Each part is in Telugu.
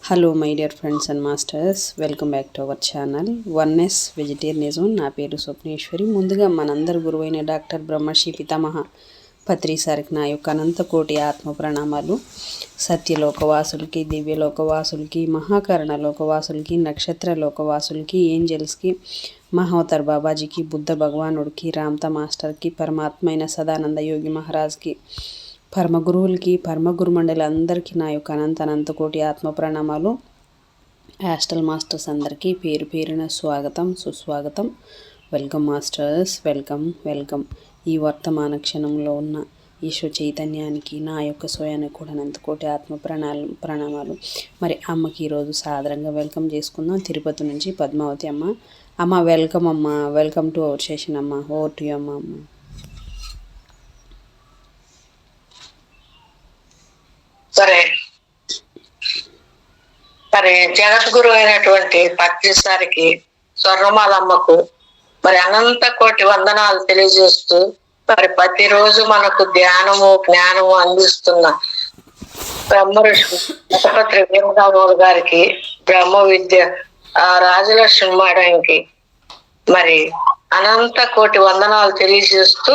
Hello my dear friends and masters, welcome back to our channel oneness vegetarianism. నా పేరు స్వప్నేశ్వరి. ముందుగా మనందరి గురువైన డాక్టర్ బ్రహ్మశ్రీ పితామహ పత్రి సారికి నా యొక్క అనంతకోటి ఆత్మ ప్రణామాలు. సత్యలోకవాసులకి, దివ్యలోకవాసులకి, మహాకరణ లోకవాసులకి, నక్షత్ర లోకవాసులకి, ఏంజల్స్కి, మహోతర్ బాబాజీకి, బుద్ధ భగవానుడికి, రామ్తా మాస్టర్కి, పరమాత్మ అయిన సదానంద యోగి మహారాజ్కి, పరమ గురువులకి, పరమ గురుమండలందరికీ నా యొక్క అనంతకోటి ఆత్మ ప్రణామాలు. యాస్ట్రల్ మాస్టర్స్ అందరికీ పేరు పేరున స్వాగతం, సుస్వాగతం. Welcome masters, welcome welcome. ఈ వర్తమాన క్షణంలో ఉన్న ఈశ్వ చైతన్యానికి నా యొక్క స్వయానికి కూడా అనంతకోటి ఆత్మ ప్రణామాలు. మరి అమ్మకి ఈరోజు సాదరంగా వెల్కమ్ చేసుకుందాం. తిరుపతి నుంచి పద్మావతి అమ్మ. అమ్మ వెల్కమ్ అమ్మ, వెల్కమ్ టు అవర్ సెషన్ అమ్మ. ఓవర్ టు యు అమ్మ. సరే మరి జగద్గురు అయినటువంటి పత్రిసారికి, స్వర్ణమాలమ్మకు మరి అనంత కోటి వందనాలు తెలియజేస్తూ, మరి ప్రతిరోజు మనకు ధ్యానము జ్ఞానము అందిస్తున్న బ్రహ్మ ఋషి గణపతి వీరరామోలు గారికి, బ్రహ్మ విద్య రాజలక్ష్మి మేడానికి మరి అనంత కోటి వందనాలు తెలియజేస్తూ,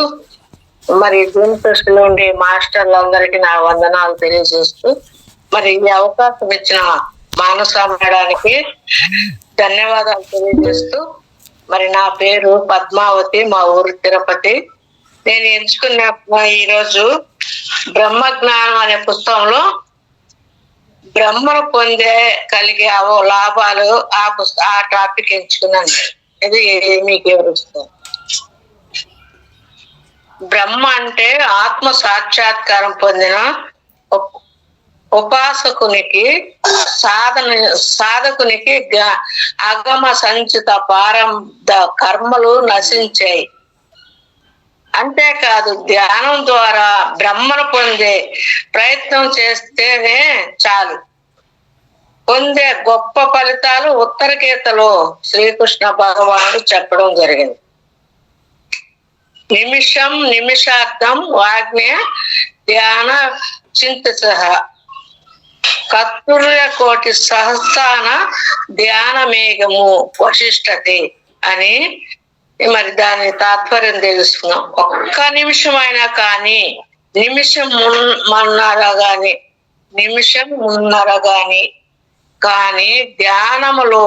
మరి దీనిలో ఉండే మాస్టర్లందరికీ నా వందనాలు తెలియజేస్తూ, మరి ఈ అవకాశం ఇచ్చిన మానస మేడానికి ధన్యవాదాలు తెలియజేస్తూ, మరి నా పేరు పద్మావతి, మా ఊరు తిరుపతి. నేను ఎంచుకున్న ఈరోజు బ్రహ్మజ్ఞానం అనే పుస్తకంలో బ్రహ్మను పొందే కలిగే లాభాలు ఆ టాపిక్ ఎంచుకున్నాను. ఇది మీకు వివరిస్తాను. బ్రహ్మ అంటే ఆత్మ సాక్షాత్కారం పొందిన ఉపాసకునికి, సాధకునికి అగమ సంచిత ప్రారంభ కర్మలు నశించాయి. అంతేకాదు, ధ్యానం ద్వారా బ్రహ్మను పొందే ప్రయత్నం చేస్తేనే చాలు, పొందే గొప్ప ఫలితాలు ఉత్తర గీతలో శ్రీకృష్ణ భగవానుడు చెప్పడం జరిగింది. నిమిషం నిమిషార్థం వాజ్ఞ ధ్యాన చింతస కర్తుర్య కోటి సహస్రాన ధ్యాన మేఘము వశిష్టతే అని మరి దాని తాత్పర్యం తెలుసుకున్నాం. ఒక్క నిమిషం అయినా కానీ, నిమిషం మున్నర కానీ ధ్యానములో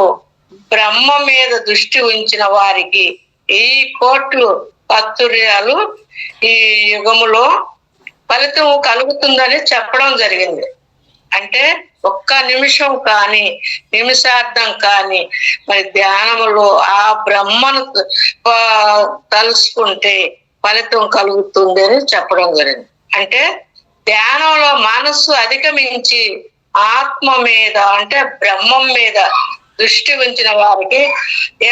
బ్రహ్మ మీద దృష్టి ఉంచిన వారికి ఈ కోట్లు కర్తుర్యాలు ఈ యుగములో ఫలితం కలుగుతుందని చెప్పడం జరిగింది. అంటే ఒక్క నిమిషం కానీ, నిమిషార్థం కానీ మరి ధ్యానములో ఆ బ్రహ్మను తలుసుకుంటే ఫలితం కలుగుతుంది అని చెప్పడం జరిగింది. అంటే ధ్యానంలో మనస్సు అధిగమించి ఆత్మ మీద, అంటే బ్రహ్మం మీద దృష్టి ఉంచిన వారికి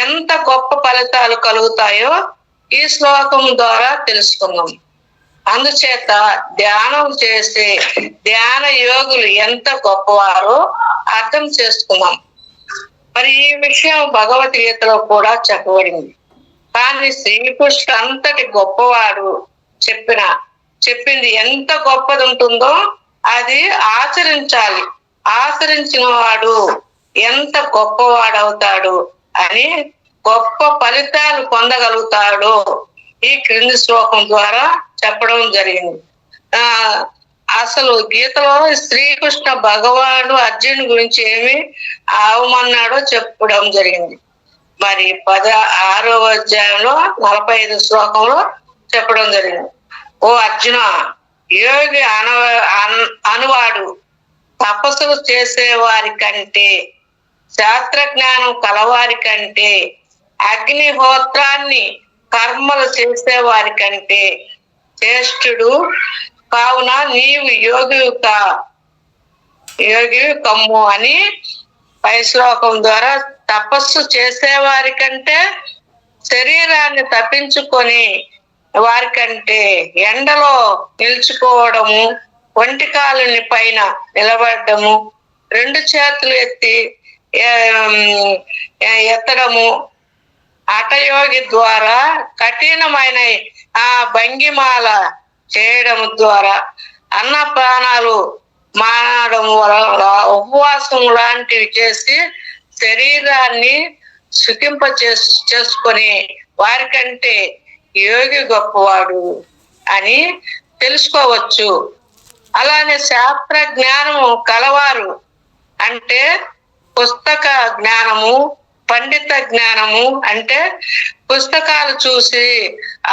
ఎంత గొప్ప ఫలితాలు కలుగుతాయో ఈ శ్లోకం ద్వారా తెలుసుకున్నాం. అందుచేత ధ్యానం చేసే ధ్యాన యోగులు ఎంత గొప్పవారో అర్థం చేసుకున్నాం. మరి ఈ విషయం భగవద్గీతలో కూడా చెప్పబడింది. కానీ శ్రీకృష్ణుడు అంతటి గొప్పవాడు చెప్పింది ఎంత గొప్పది ఉంటుందో అది ఆచరించాలి. ఆచరించిన వాడు ఎంత గొప్పవాడవుతాడు అని, గొప్ప ఫలితాలు పొందగలుగుతాడో ఈ క్రింది శ్లోకం ద్వారా చెప్పడం జరిగింది. అసలు గీతలో శ్రీకృష్ణ భగవానుడు అర్జునుడి గురించి ఏమి అవమన్నాడో చెప్పడం జరిగింది. మరి 16వ అధ్యాయంలో 45 శ్లోకంలో చెప్పడం జరిగింది. ఓ అర్జున, యోగి అనువాడు తపస్సులు చేసేవారి కంటే, శాస్త్రజ్ఞానం కలవారి కంటే, అగ్నిహోత్రాన్ని కర్మలు చేసేవారి కంటే శ్రేష్ఠుడు. కావున నీవు యోగి కమ్ము అని పై శ్లోకం ద్వారా తపస్సు చేసేవారి కంటే, శరీరాన్ని తప్పించుకొని వారి కంటే, ఎండలో నిల్చుకోవడము, ఒంటికాలుని పైన నిలబడము, 2 చేతులు ఎత్తడము, హఠయోగి ద్వారా కఠినమైన ఆ భంగిమాల చేయడం ద్వారా, అన్నపానాలు మానడం వల్ల ఉపవాసం లాంటివి చేసి శరీరాన్ని సుఖింప చేసుకొని వారికంటే యోగి గొప్పవాడు అని తెలుసుకోవచ్చు. అలానే శాస్త్ర జ్ఞానము కలవారు అంటే పుస్తక జ్ఞానము, పండిత జ్ఞానము అంటే పుస్తకాలు చూసి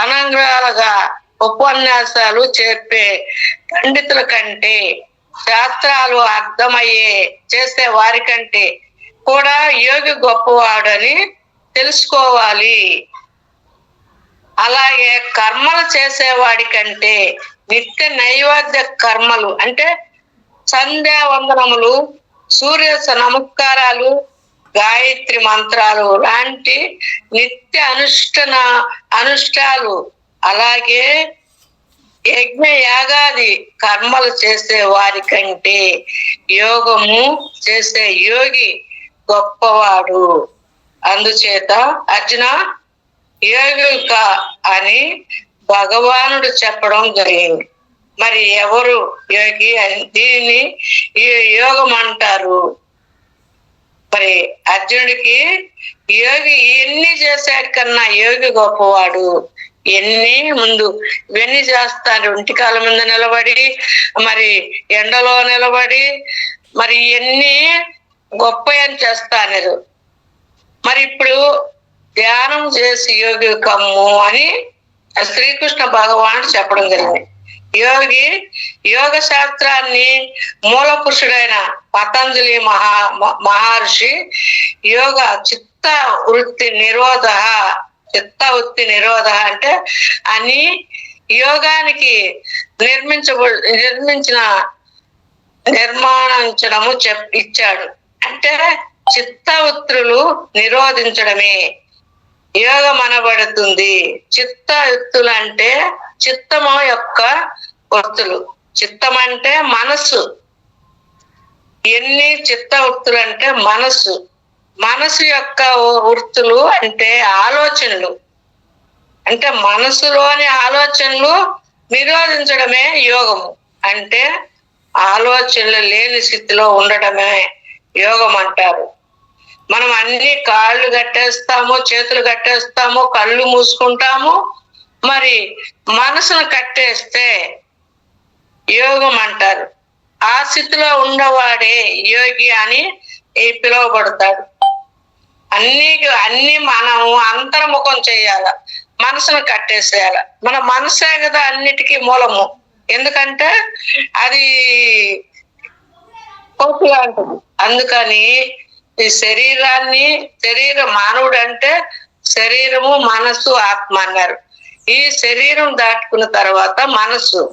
అనంగాలుగా ఉపన్యాసాలు చెప్పే పండితుల కంటే, శాస్త్రాలు అర్థమయ్యే చేసే వారి కంటే కూడా యోగి గొప్పవాడని తెలుసుకోవాలి. అలాగే కర్మలు చేసేవాడి కంటే నిత్య నైవేద్య కర్మలు అంటే సంధ్యా వందనములు, సూర్య నమస్కారాలు, గాయత్రి మంత్రాలు లాంటి నిత్య అనుష్ఠాలు, అలాగే యజ్ఞ యాగాది కర్మలు చేసే వారి కంటే యోగము చేసే యోగి గొప్పవాడు. అందుచేత అర్జున యోగిక అని భగవానుడు చెప్పడం జరిగింది. మరి ఎవరు యోగి అని దీన్ని యోగం అంటారు? మరి అర్జునుడికి యోగి ఎన్ని చేశాడు కన్నా యోగి గొప్పవాడు. ముందు ఇవన్నీ చేస్తారు, ఒంటికాల మీద నిలబడి, మరి ఎండలో నిలబడి, మరి ఇవన్నీ గొప్ప అని చేస్తాను. మరి ఇప్పుడు ధ్యానం చేసి యోగి కమ్ము అని శ్రీకృష్ణ భగవానుడు చెప్పడం జరిగింది. యోగ శాస్త్రాన్ని మూల పురుషుడైన పతంజలి మహర్షి యోగ చిత్త వృత్తి నిరోధ అంటే అని యోగానికి నిర్మాణించడము ఇచ్చాడు. అంటే చిత్తవృత్తులు నిరోధించడమే యోగం అనబడుతుంది. చిత్తవృత్తులు అంటే చిత్తము యొక్క వృత్తులు. చిత్తం అంటే మనస్సు. ఎన్ని చిత్తవృత్తులు అంటే మనసు యొక్క వృత్తులు అంటే ఆలోచనలు. అంటే మనసులోని ఆలోచనలు నిరోధించడమే యోగము. అంటే ఆలోచనలు లేని స్థితిలో ఉండడమే యోగం అంటారు. మనం అన్ని కాళ్ళు కట్టేస్తాము, చేతులు కట్టేస్తాము, కళ్ళు మూసుకుంటాము. మరి మనసును కట్టేస్తే యోగం అంటారు. ఆ స్థితిలో ఉన్నవాడే యోగి అని పిలువబడతాడు. అన్ని మనము అంతర్ముఖం చేయాల, మనసును కట్టేసేయాల. మన మనసే కదా అన్నిటికీ మూలము. ఎందుకంటే అది కోపిగా ఉంటుంది. అందుకని ఈ శరీర మానవుడు అంటే శరీరము, మనసు, ఆత్మ అన్నారు. ఈ శరీరం దాటుకున్న తర్వాత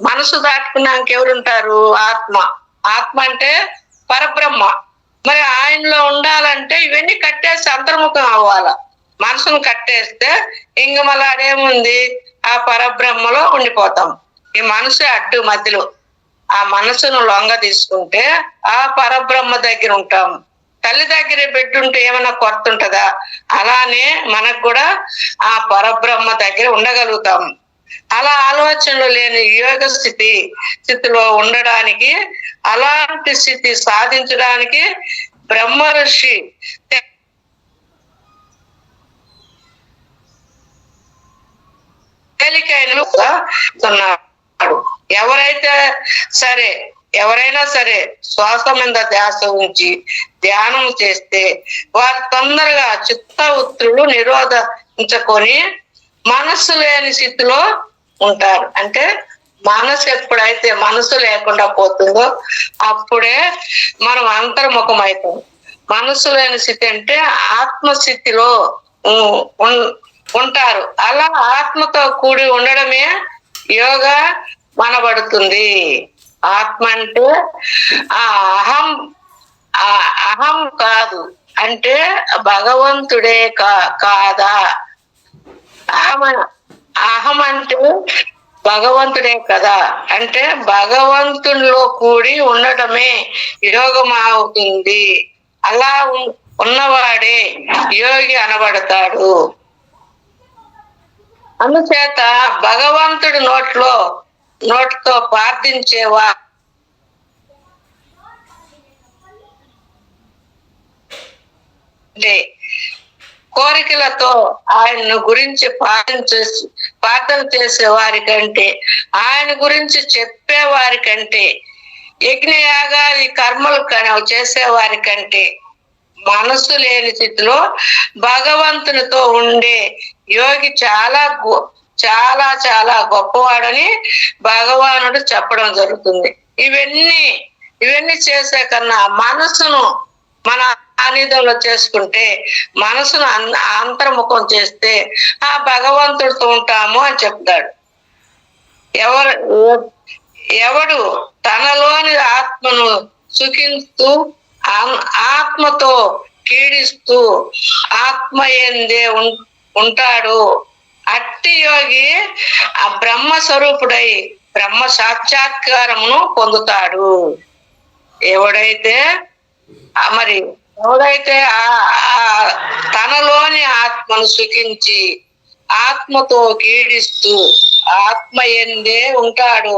మనసు దాటుకున్నాక ఎవరుంటారు? ఆత్మ అంటే పరబ్రహ్మ. మరి ఆయనలో ఉండాలంటే ఇవన్నీ కట్టేసి అంతర్ముఖం అవ్వాల. మనసును కట్టేస్తే ఇంక మళ్ళీ అదేముంది, ఆ పరబ్రహ్మలో ఉండిపోతాం. ఈ మనసు అడ్డు మధ్యలో ఆ మనసును లొంగ తీసుకుంటే ఆ పరబ్రహ్మ దగ్గర ఉంటాం. తల్లి దగ్గర పెట్టుంటే ఏమైనా కొరత ఉంటుందా? అలానే మనకు కూడా ఆ పరబ్రహ్మ దగ్గర ఉండగలుగుతాం. అలా ఆలోచనలు లేని యోగ స్థితిలో ఉండడానికి, అలాంటి స్థితి సాధించడానికి బ్రహ్మ ఋషి తేలికైన ఎవరైనా సరే శ్వాస మీద ధ్యాస ఉంచి ధ్యానం చేస్తే వారు తొందరగా చిత్తవృత్తులు నిరోధించుకొని మనస్సు లేని స్థితిలో ఉంటారు. అంటే ఎప్పుడైతే మనసు లేకుండా పోతుందో అప్పుడే మనం అంతర్ముఖం అవుతాం. మనసు లేని స్థితి అంటే ఆత్మస్థితిలో ఉంటారు. అలా ఆత్మతో కూడి ఉండడమే యోగా మనబడుతుంది. ఆత్మ అంటే ఆ అహం కాదు, అంటే భగవంతుడే కాదా. అహం అంటే భగవంతుడే కదా, అంటే భగవంతునిలో కూడి ఉండటమే యోగం అవుతుంది. అలా ఉన్నవాడే యోగి అనబడతాడు. అందుచేత భగవంతుడి నోటితో ప్రార్థించేవా అంటే కోరికలతో ఆయన్ను గురించి ప్రార్థన చేసే వారి కంటే, ఆయన గురించి చెప్పే వారి కంటే, యజ్ఞయాగాది కర్మలు చేసే వారి కంటే మనసు లేని స్థితిలో భగవంతునితో ఉండే యోగి చాలా చాలా చాలా గొప్పవాడని భగవానుడు చెప్పడం జరుగుతుంది. ఇవన్నీ చేసే కన్నా మనసును మన ఆనిధంలో చేసుకుంటే, మనసును అంతర్ముఖం చేస్తే ఆ భగవంతుడితో ఉంటాము అని చెప్తాడు. ఎవడు తనలోని ఆత్మను సుఖిస్తూ ఆత్మతో కీడిస్తూ ఆత్మ ఎందే ఉంటాడు, అట్టి యోగి ఆ బ్రహ్మ స్వరూపుడై బ్రహ్మ సాక్షాత్కారమును పొందుతాడు. ఎవడైతే తనలోని ఆత్మను సుఖించి ఆత్మతో కీడిస్తూ ఆత్మ ఎందే ఉంటాడు,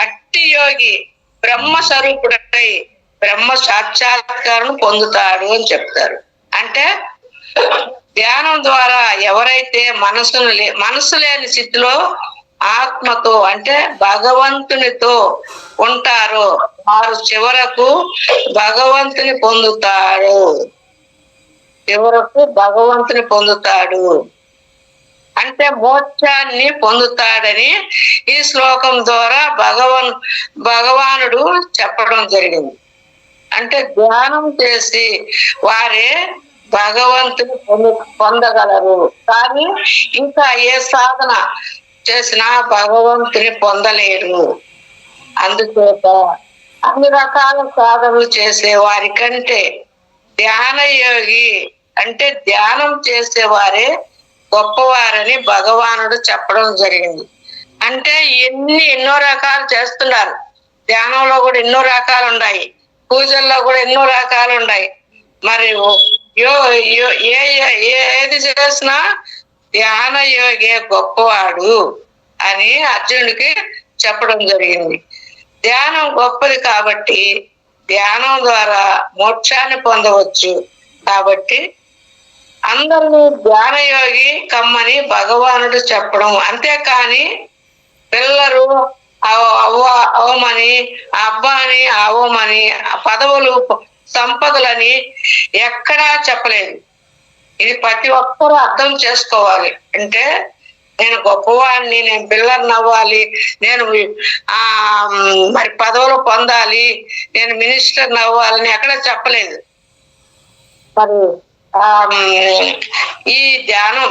అట్టి యోగి బ్రహ్మ స్వరూపుడై బ్రహ్మ సాక్షాత్కారం పొందుతాడు అని చెప్తారు. అంటే ధ్యానం ద్వారా ఎవరైతే మనసు లేని స్థితిలో ఆత్మతో అంటే భగవంతునితో ఉంటారో వారు చివరకు భగవంతుని పొందుతాడు. అంటే మోక్షాన్ని పొందుతాడని ఈ శ్లోకం ద్వారా భగవానుడు చెప్పడం జరిగింది. అంటే ధ్యానం చేసి వారే భగవంతుని పొందగలరు, కానీ ఇంకా ఏ సాధన చేసినా భగవంతుని పొందలేరు. అందుచేత అన్ని రకాల సాధనలు చేసే వారి కంటే ధ్యాన యోగి అంటే ధ్యానం చేసేవారే గొప్పవారని భగవానుడు చెప్పడం జరిగింది. అంటే ఎన్నో రకాలు చేస్తున్నారు. ధ్యానంలో కూడా ఎన్నో రకాలు ఉన్నాయి, పూజల్లో కూడా ఎన్నో రకాలు ఉన్నాయి. మరి ఏది చేసినా ధ్యాన యోగే గొప్పవాడు అని అర్జునుడికి చెప్పడం జరిగింది. ధ్యానం గొప్పది కాబట్టి ధ్యానం ద్వారా మోక్షాన్ని పొందవచ్చు. కాబట్టి అందరినీ ధ్యానయోగి కమ్మని భగవానుడు చెప్పడం, అంతేకాని పిల్లలు అవమని అబ్బాని అవమని పదవులు సంపదలని ఎక్కడా చెప్పలేదు. ఇది ప్రతి ఒక్కరూ అర్థం చేసుకోవాలి. అంటే నేను గొప్పవాడిని, నేను బిల్లర్ని అవ్వాలి, నేను మరి పదవులు పొందాలి, నేను మినిస్టర్ని అవ్వాలని ఎక్కడ చెప్పలేదు. మరి ఈ ధ్యానం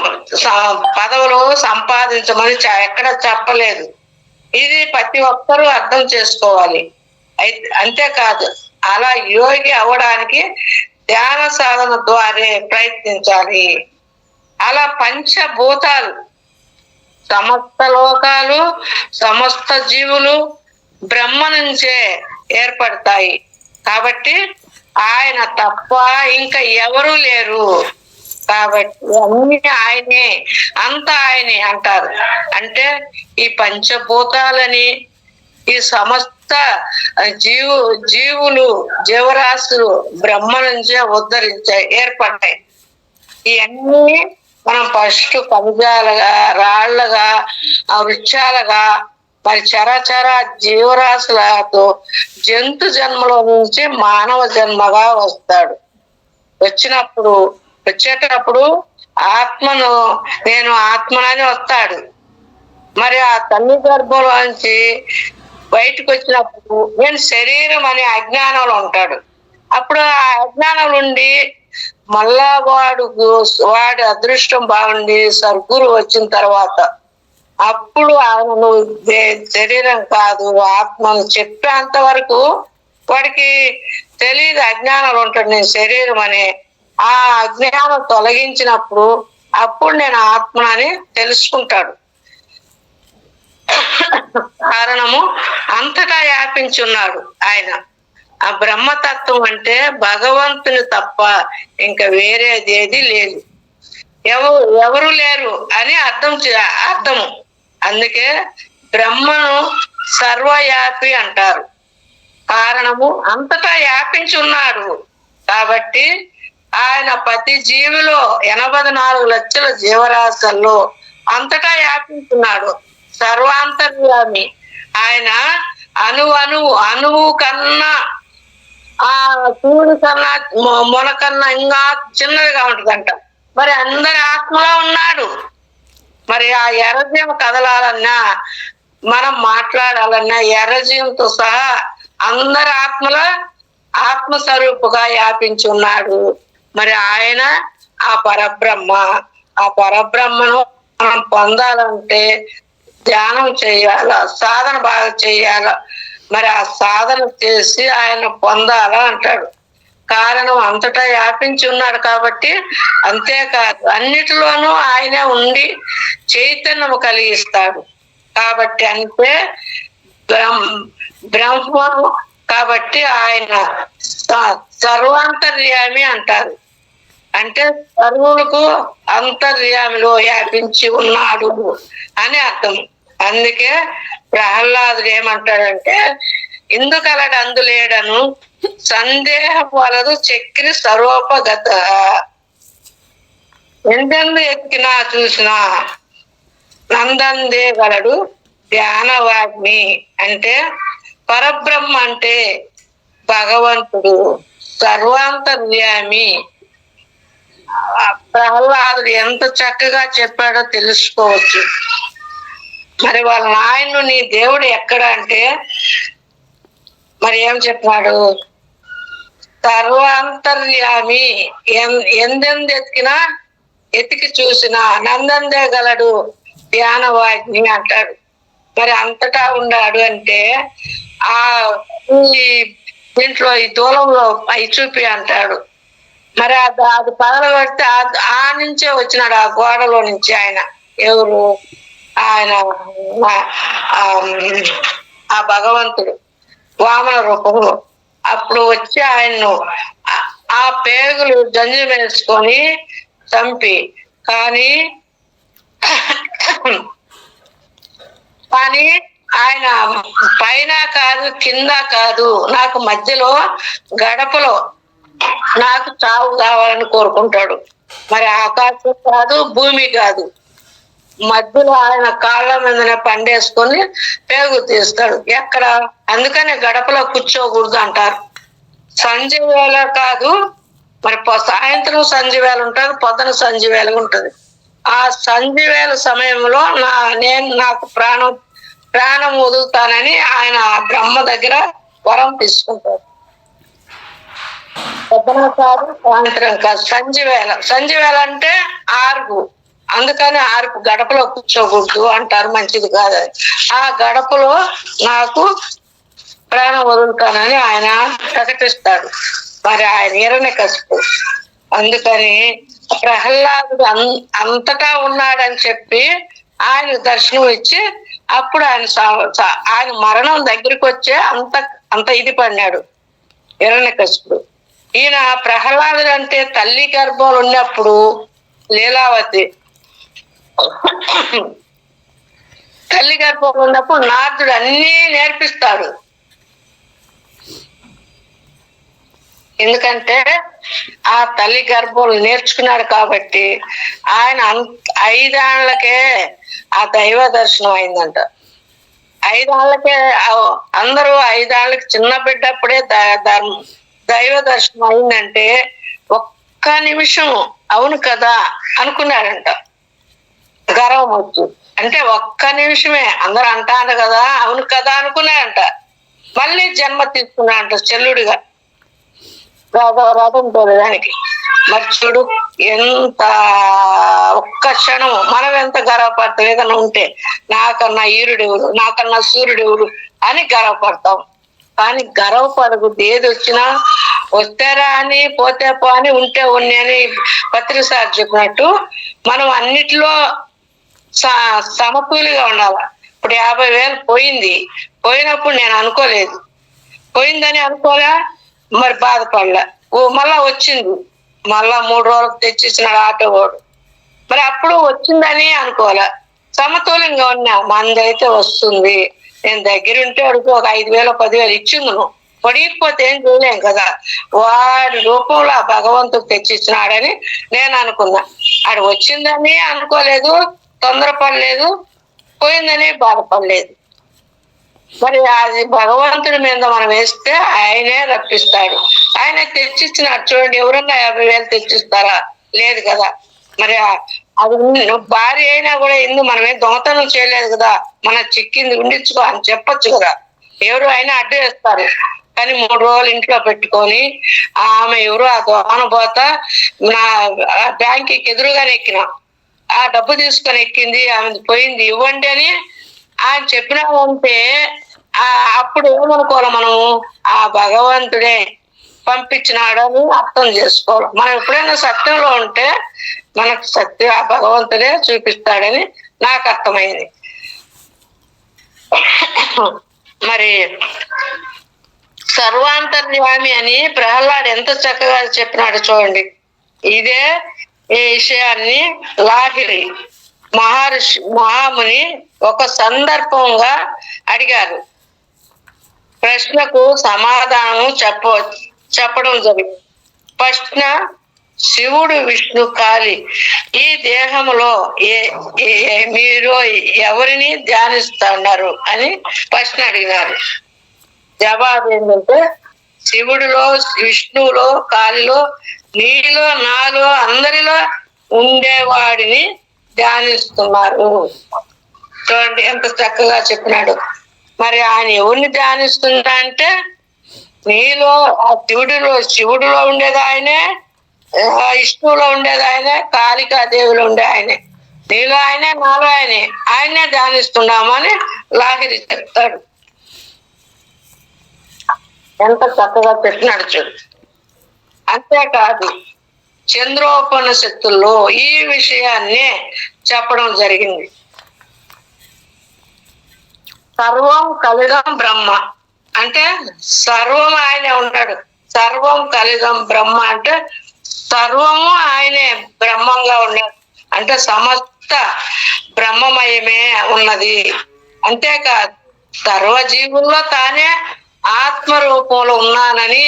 పదవులు సంపాదించమని ఎక్కడ చెప్పలేదు. ఇది ప్రతి ఒక్కరూ అర్థం చేసుకోవాలి. అంతేకాదు అలా యోగి అవ్వడానికి ధ్యాన సాధన ద్వారా ప్రయత్నించాలి. అలా పంచభూతాలు సమస్త లోకాలు సమస్త జీవులు బ్రహ్మ నుంచే ఏర్పడతాయి. కాబట్టి ఆయన తప్ప ఇంకా ఎవరు లేరు. కాబట్టి అన్ని ఆయనే, అంతా ఆయనే అంటారు. అంటే ఈ పంచభూతాలని ఈ సమస్త జీవులు జీవరాశులు బ్రహ్మ నుంచే ఏర్పడ్డాయి. ఇవన్నీ మనం ఫస్ట్ ఖనిజాలుగా, రాళ్లుగా, వృక్షాలుగా, మరి చరచర జీవరాశులతో జంతు జన్మలో నుంచి మానవ జన్మగా వస్తాడు. వచ్చేటప్పుడు ఆత్మను నేను ఆత్మనని వస్తాడు. మరి ఆ తల్లి గర్భంలోంచి బయటకు వచ్చినప్పుడు నేను శరీరం అనే అజ్ఞానంలో ఉంటాడు. అప్పుడు ఆ అజ్ఞానం నుండి మళ్ళా వాడి అదృష్టం బాగుండి సద్గురు వచ్చిన తర్వాత అప్పుడు ఆయన నువ్వు శరీరం కాదు ఆత్మను చెప్పేంత వరకు వాడికి తెలియదు, అజ్ఞానంలో ఉంటాడు నేను శరీరం అనే. ఆ అజ్ఞానం తొలగించినప్పుడు అప్పుడు నేను ఆత్మ అని తెలుసుకుంటాడు. కారణము అంతటా వ్యాపించున్నాడు ఆయన. ఆ బ్రహ్మతత్వం అంటే భగవంతుని తప్ప ఇంకా వేరేది ఏది లేదు, ఎవరు లేరు అని అర్థము. అందుకే బ్రహ్మను సర్వవ్యాపి అంటారు. కారణము అంతటా వ్యాపించున్నాడు కాబట్టి ఆయన ప్రతి జీవిలో 84 లక్షల జీవరాశుల్లో అంతటా వ్యాపించున్నాడు. సర్వాంతర్యామి. ఆయన అణువు కన్నా ఆ సూర్యుడు కన్నా మొన కన్నా ఇంకా చిన్నదిగా ఉంటుందంట. మరి అందరి ఆత్మలో ఉన్నాడు. మరి ఆ ఎర్రజీవం కదలాలన్నా, మనం మాట్లాడాలన్నా ఎర్రజీవంతో సహా అందరి ఆత్మలో ఆత్మస్వరూపుగా వ్యాపించి ఉన్నాడు. మరి ఆయన ఆ పరబ్రహ్మను మనం పొందాలంటే ధ్యానం చేయాల, సాధన బాగా చేయాల. మరి ఆ సాధన చేసి ఆయన పొందాలా అంటాడు. కారణం అంతటా వ్యాపించి ఉన్నాడు కాబట్టి. అంతేకాదు అన్నిటిలోనూ ఆయనే ఉండి చైతన్యము కలిగిస్తాడు కాబట్టి. అంటే బ్రహ్మము కాబట్టి ఆయన సర్వాంతర్యామి అంటారు. అంటే సర్వులకు అంతర్యామిలో వ్యాపించి ఉన్నాడు అని అర్థం. అందుకే ప్రహ్లాదుడు ఏమంటాడంటే, ఇందుకలడు అందులేడను సందేహం వలదు చక్రి సర్వోపగత. ఎందెందు ఎక్కినా చూసినా నందందే గలడు ధ్యానవాగ్ని. అంటే పరబ్రహ్మ అంటే భగవంతుడు, సర్వాంతర్యామి. ప్రహ్లాదుడు ఎంత చక్కగా చెప్పాడో తెలుసుకోవచ్చు. మరి వాళ్ళ నాయను నీ దేవుడు ఎక్కడ అంటే మరి ఏం చెప్పాడు? సర్వాంతర్యామి. ఎందెందు ఎతికి చూసినా నందందే గలడు ధ్యానవాగ్ని అంటాడు. మరి అంతటా ఉన్నాడు అంటే ఆ దీంట్లో ఈ దూలంలో అవి చూపి అంటాడు. మరి అది పగలగొడితే ఆ నుంచే వచ్చినాడు, ఆ గోడలో నుంచి. ఆయన ఎవరు? ఆయన ఆ భగవంతుడు వామన రూపంలో. అప్పుడు వచ్చి ఆయన్ను ఆ పేగులు జంజు వేసుకొని చంపి, కానీ ఆయన పైన కాదు కింద కాదు, నాకు మధ్యలో గడపలో నాకు చావు కావాలని కోరుకుంటాడు. మరి ఆకాశం కాదు, భూమి కాదు, మధ్యలో ఆయన కాళ్ళ మీదనే పండేసుకొని పేగు తీస్తాడు. ఎక్కడ? అందుకనే గడపలో కూర్చోకూడదు అంటారు. సంజೆ వేళ కాదు, మరి సాయంత్రం సంజೆ వేళ ఉంటుంది, పొద్దున సంజೆ వేళ ఉంటుంది. ఆ సంజೆ వేళ సమయంలో నాకు ప్రాణం వదులుతానని ఆయన బ్రహ్మ దగ్గర వరం తీసుకుంటాడు. పొద్దున కాదు, సాయంత్రం కాదు, సంజೆ వేళ అంటే 6. అందుకని 6 గడపలో కూర్చోకూడదు అంటారు, మంచిది కాదు. ఆ గడపలో నాకు ప్రాణం వదులుతానని ఆయన ప్రకటిస్తాడు. మరి ఆయన హిరణ్యకశిపుడు. అందుకని ప్రహ్లాదుడు అంతటా ఉన్నాడని చెప్పి ఆయన దర్శనం ఇచ్చి అప్పుడు ఆయన మరణం దగ్గరికి వచ్చే అంత ఇది పడినాడు హిరణ్యకశిపుడు. ఈయన ప్రహ్లాదుడు అంటే తల్లి గర్భంలో ఉన్నప్పుడు లీలావతి తల్లి గర్భంలో ఉన్నప్పుడు నారదుడు అన్నీ నేర్పిస్తాడు. ఎందుకంటే ఆ తల్లి గర్భంలో నేర్చుకున్నాడు కాబట్టి ఆయన 5 ఏళ్లకే ఆ దైవ దర్శనం అయిందంట. 5 ఏళ్లకే అందరూ 5 ఏళ్ళకి చిన్న బిడ్డప్పుడే దైవ దర్శనం అయిందంటే ఒక్క నిమిషం అవును కదా అనుకున్నాడంట. గర్వం వచ్చు అంటే ఒక్క నిమిషమే. అందరూ అంటారు కదా, అవును కదా అనుకున్నాడంట. మళ్ళీ జన్మ తీసుకున్నాడంట చెల్లుడిగా రథం తోలడానికి. మరి చూడు ఎంత ఒక్క క్షణం మనం ఎంత గర్వపడతాం. ఏదైనా ఉంటే నాకన్నా ఈరుడెవరు, నాకన్నా సూర్యుడెవరు అని గర్వపడతాం. కానీ గర్వపడకూడదు. ఏది వచ్చినా వస్తారా అని, పోతే పో అని, ఉంటే ఉన్ని అని పత్రిసారి చెప్పినట్టు మనం అన్నిటిలో సమకూలిగా ఉండాలి. ఇప్పుడు 50,000 పోయినప్పుడు నేను అనుకోలేదు, పోయిందని అనుకోలే, మరి బాధపడలే. మళ్ళా వచ్చింది, మళ్ళా 3 రోజులకు తెచ్చిచ్చినాడు ఆటో వాడు. మరి అప్పుడు వచ్చిందని అనుకోలే, సమతుల్యంగా ఉన్నా. మందైతే వస్తుంది, నేను దగ్గర ఉంటే అడుగు ఒక 5,000 10,000 ఇచ్చింది నువ్వు, పొడిగిపోతే ఏం చేయలేం కదా. వాడి రూపంలో ఆ భగవంతుడు తెచ్చిచ్చినాడని నేను అనుకున్నా. ఆడు వచ్చిందని అనుకోలేదు, తొందరపడలేదు, పోయిందని బాధపడలేదు. మరి అది భగవంతుడి మీద మనం వేస్తే ఆయనే రప్పిస్తాడు. ఆయన తెచ్చిచ్చినాడు. చూడండి, ఎవరన్నా 50,000 తెచ్చిస్తారా? లేదు కదా. మరి అది భార్య అయినా కూడా ఎందుకు మనమేం దొంగతనం చేయలేదు కదా, మన చిక్కింది ఉండించుకో అని చెప్పొచ్చు కదా. ఎవరు అయినా అడ్డు వేస్తారు. కానీ 3 రోజులు ఇంట్లో పెట్టుకొని ఆమె ఎవరు ఆ దోన పోత నా బ్యాంక్ ఎదురుగానే ఎక్కిన, ఆ డబ్బు తీసుకొని ఎక్కింది, ఆమె పోయింది, ఇవ్వండి అని ఆయన చెప్పినామంటే అప్పుడు ఏమనుకోవాలి మనము? ఆ భగవంతుడే పంపించినాడని అర్థం చేసుకోవాలి. మనం ఎప్పుడైనా సత్యంలో ఉంటే మనకు సత్యం ఆ భగవంతుడే చూపిస్తాడని నాకు అర్థమైంది. మరి సర్వాంతర్యామి అని ప్రహ్లాడ్ ఎంత చక్కగా చెప్పినాడు చూడండి. ఇదే ఈ విషయాన్ని లాహిరి మహాముని ఒక సందర్భంగా అడిగారు. ప్రశ్నకు సమాధానం చెప్పడం జరిగింది. ప్రశ్న: శివుడు, విష్ణు, కాళి ఈ దేహంలో మీరు ఎవరిని ధ్యానిస్తున్నారు అని ప్రశ్న అడిగినారు. జవాబు ఏంటంటే, శివుడిలో, విష్ణువులో, కాళిలో, నీలో, నాలో, అందరిలో ఉండేవాడిని ధ్యానిస్తున్నారు. చూడండి ఎంత చక్కగా చెప్పినాడు. మరి ఆయన ఎవరిని ధ్యానిస్తున్నా అంటే, నీలో ఆ శివుడిలో ఉండేది ఆయనే, విష్ణువులో ఉండేది ఆయనే, కాళికాదేవిలో ఉండే ఆయనే. నీలో ఆయనే, నాలో ఆయనే ధ్యానిస్తున్నామని లాహిరి చెప్తాడు. ఎంత చక్కగా పెట్టినాడు చూడు. అంతేకాదు, చంద్రోపనిషత్తుల్లో ఈ విషయాన్ని చెప్పడం జరిగింది. సర్వం కలిగం బ్రహ్మ అంటే సర్వం ఆయనే ఉంటాడు. సర్వం కలిగం బ్రహ్మ అంటే సర్వము ఆయనే బ్రహ్మంగా ఉన్నాడు. అంటే సమస్త బ్రహ్మమయమే ఉన్నది. అంతేకాదు, సర్వజీవుల్లో తానే ఆత్మ రూపంలో ఉన్నానని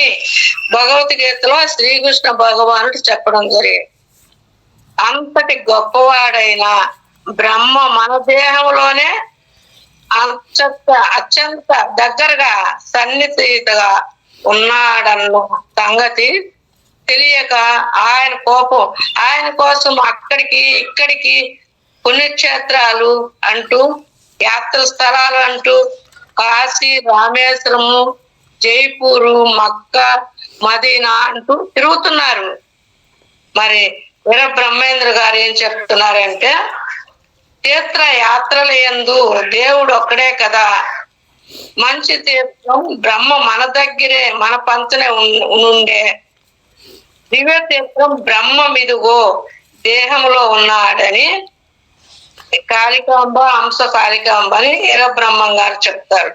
భగవద్గీతలో శ్రీకృష్ణ భగవానుడు చెప్పడం జరిగింది. అంతటి గొప్పవాడైన బ్రహ్మ మన దేహంలోనే అత్యంత దగ్గరగా సన్నిహితంగా ఉన్నాడన్న సంగతి తెలియక ఆయన కోసం అక్కడికి ఇక్కడికి పుణ్యక్షేత్రాలు అంటూ, యాత్ర స్థలాలు అంటూ, కాశీ, రామేశ్వరము, జైపూరు, మక్కా, మదీనా అంటూ తిరుగుతున్నారు. మరి వీర బ్రహ్మేంద్ర గారు ఏం చెప్తున్నారంటే, తీర్థ యాత్రల యందు దేవుడు ఒక్కడే కదా. మంచి తీర్థం బ్రహ్మ మన దగ్గరే, మన పంచనే ఉండే. దివ్య తీర్థం బ్రహ్మ మీదుగో దేహంలో ఉన్నాడని కాళికాంబ, హంస కాళికాంబ అని వీర బ్రహ్మం గారు చెప్తారు.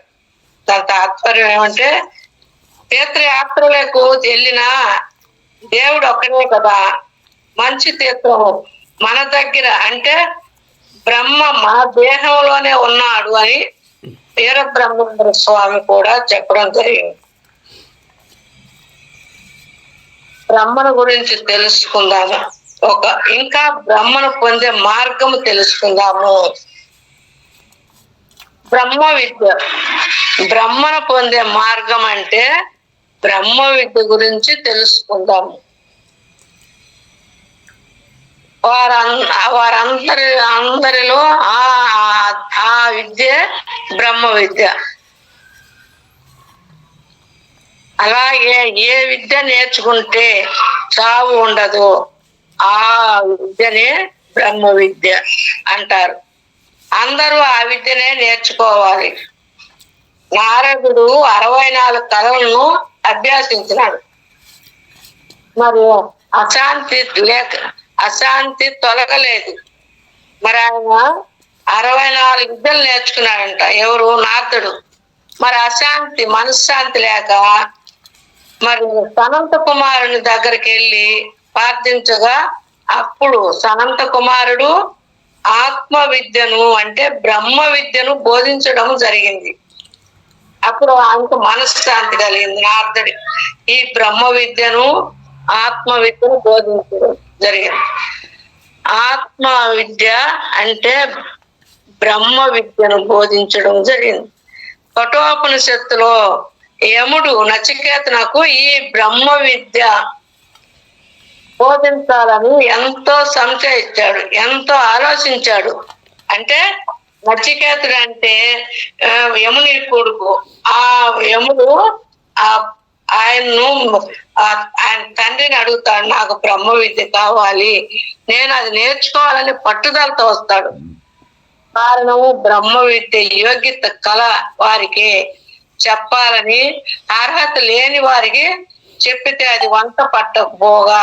దాని తాత్పర్యం ఏమంటే, తీర్థయాత్రలకు వెళ్ళిన దేవుడు ఒక్కడే కదా. మంచి తీర్థం మన దగ్గర అంటే బ్రహ్మ మన దేహంలోనే ఉన్నాడు అని వీరబ్రహ్మేంద్ర స్వామి కూడా చెప్పడం జరిగింది. బ్రహ్మను గురించి తెలుసుకుందాము. ఇంకా బ్రహ్మను పొందే మార్గము తెలుసుకుందాము. బ్రహ్మ విద్య. బ్రహ్మను పొందే మార్గం అంటే బ్రహ్మ విద్య గురించి తెలుసుకుందాము. అందరిలో ఆ విద్య బ్రహ్మ విద్య. అలాగే ఏ విద్య నేర్చుకుంటే చావు ఉండదు ఆ విద్యనే బ్రహ్మ విద్య అంటారు. అందరూ ఆ విద్యనే నేర్చుకోవాలి. నారదుడు 64 కళలను అభ్యాసించినాడు. మరి అశాంతి తొలగలేదు. మరి ఆయన 64 విద్యలు నేర్చుకున్నాడంట. ఎవరు? నారదుడు. మరి మనశ్శాంతి లేక మరి సనంత కుమారుని దగ్గరికి వెళ్ళి ప్రార్థించగా, అప్పుడు సనంత కుమారుడు ఆత్మ విద్యను అంటే బ్రహ్మ విద్యను బోధించడం జరిగింది. అప్పుడు ఆయనకు మనశ్శాంతి కలిగింది నారదుడి. ఈ బ్రహ్మ విద్యను ఆత్మ విద్యను బోధించడం జరిగింది. ఆత్మ విద్య అంటే బ్రహ్మ విద్యను బోధించడం జరిగింది. కఠోపనిషత్తులో యముడు నచికేతనకు ఈ బ్రహ్మ విద్య బోధించాలని ఎంతో సంశయించాడు, ఎంతో ఆలోచించాడు. అంటే నచికేతుడు అంటే యముని కొడుకు. ఆ యముడు ఆ ఆయన్ను ఆయన తండ్రిని అడుగుతాడు, నాకు బ్రహ్మ విద్య కావాలి, నేను అది నేర్చుకోవాలని పట్టుదలతో వస్తాడు. కారణము బ్రహ్మ విద్య యోగ్యత కల వారికి చెప్పాలని, అర్హత లేని వారికి చెప్పితే అది వంట పట్టకపోగా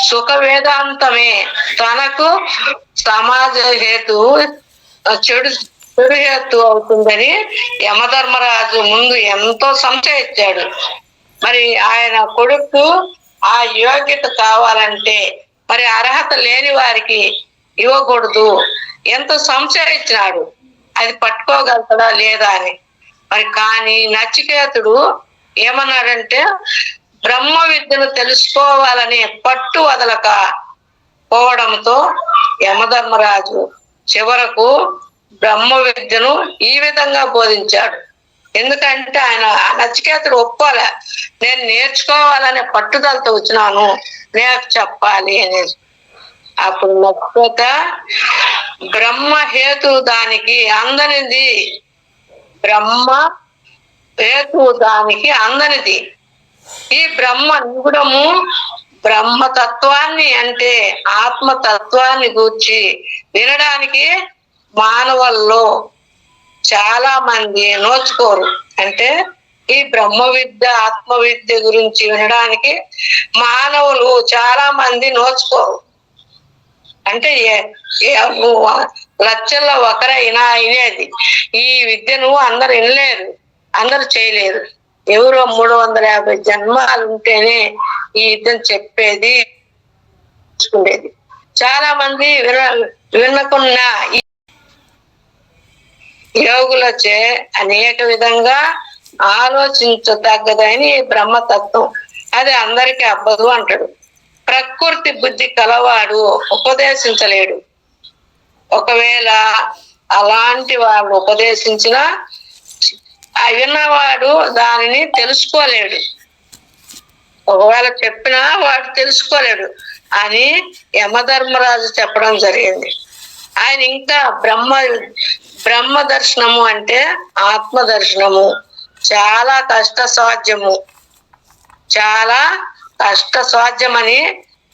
సుఖ వేదాంతమే తనకు సమాజ హేతు చెడు హేతు అవుతుందని యమధర్మరాజు ముందు ఎంతో సంశయించాడు. మరి ఆయన కొడుకు ఆ యోగ్యత కావాలంటే మరి అర్హత లేని వారికి ఇవ్వకూడదు, ఎంతో సంశయించినాడు అది పట్టుకోగలుగుతాడా లేదా అని. మరి కానీ నచికేతుడు ఏమన్నాడంటే బ్రహ్మ విద్యను తెలుసుకోవాలని పట్టు వదలక పోవడంతో యమధర్మరాజు చివరకు బ్రహ్మ విద్యను ఈ విధంగా బోధించాడు. ఎందుకంటే ఆయన నచికేతుడు ఒప్పుకోలే, నేను నేర్చుకోవాలనే పట్టుదలతో వచ్చినాను, నేను చెప్పాలి అనేది. అప్పుడు నచికేత బ్రహ్మ హేతు దానికి అందనిది, బ్రహ్మ హేతు దానికి అందనిది. ఈ బ్రహ్మ నిగుడము బ్రహ్మతత్వాన్ని అంటే ఆత్మతత్వాన్ని గూర్చి వినడానికి మానవుల్లో చాలా మంది నోచుకోరు. అంటే ఈ బ్రహ్మ విద్య ఆత్మ విద్య గురించి వినడానికి మానవులు చాలా మంది నోచుకోరు. అంటే లక్షల్లో ఒకరైనా వినేది. ఈ విద్యను అందరు వినలేరు, అందరు చేయలేరు. ఎవరో 350 జన్మాలు ఉంటేనే ఈ విద్యను చెప్పేది, చాలా మంది వినకున్న యోగులచే అనేక విధంగా ఆలోచించదగ్గదని బ్రహ్మతత్వం, అది అందరికీ అబ్బదు అంటాడు. ప్రకృతి బుద్ధి కలవాడు ఉపదేశించలేడు. ఒకవేళ అలాంటి వాళ్ళు ఉపదేశించినా విన్నవాడు దానిని తెలుసుకోలేడు, ఒకవేళ చెప్పినా వాడు తెలుసుకోలేడు అని యమధర్మరాజు చెప్పడం జరిగింది. ఆయన ఇంకా బ్రహ్మ దర్శనము అంటే ఆత్మ దర్శనము చాలా కష్ట సాధ్యము, చాలా కష్ట సాధ్యమని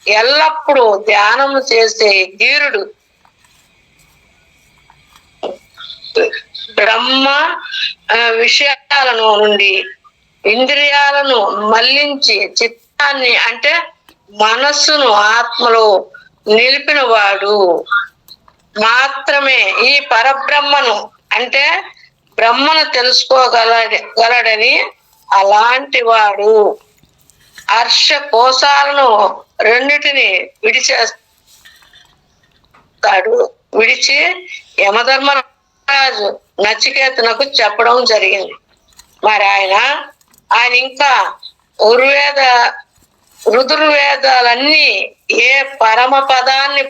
ఎల్లప్పుడూ ధ్యానము చేసే ధీరుడు బ్రహ్మ విషయాలను నుండి ఇంద్రియాలను మళ్లించి చిత్తాన్ని అంటే మనస్సును ఆత్మలో నిలిపిన వాడు మాత్రమే ఈ పరబ్రహ్మను అంటే బ్రహ్మను తెలుసుకోగలడని, అలాంటి వాడు హర్ష కోశాలను రెండిటిని విడిచి యమధర్మరాజు నచికేతనకు చెప్పడం జరిగింది. మరి ఆయన ఇంకా రుదుర్వేదాలన్నీ ఏ పరమ పదాన్ని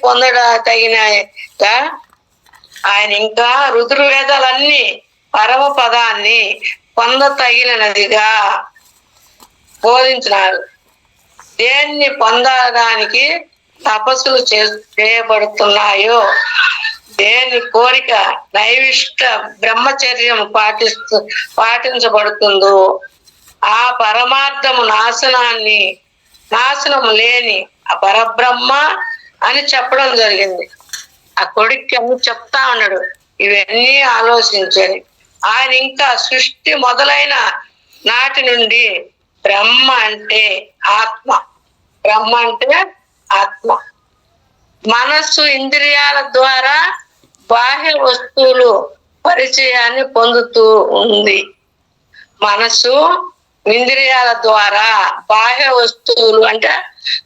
తగినగా ఆయన ఇంకా రుదుర్వేదాలన్నీ పరమ పదాన్ని పొందతగినదిగా బోధించినాడు. దేన్ని పొందడానికి తపస్సులు చేయబడుతున్నాయో, దేని కోరిక నైవిష్ట బ్రహ్మచర్యం పాటించబడుతుందో ఆ పరమార్థము నాశనము లేని ఆ పరబ్రహ్మ అని చెప్పడం జరిగింది. ఆ కొడుక్కి అన్ని చెప్తా ఉన్నాడు, ఇవన్నీ ఆలోచించని. ఆయన ఇంకా సృష్టి మొదలైన నాటి నుండి బ్రహ్మ అంటే ఆత్మ, బ్రహ్మ అంటే ఆత్మ. మనస్సు ఇంద్రియాల ద్వారా బాహ్య వస్తువులు పరిచయాన్ని పొందుతూ ఉంది. మనస్సు ఇంద్రియాల ద్వారా బాహ్య వస్తువులు అంటే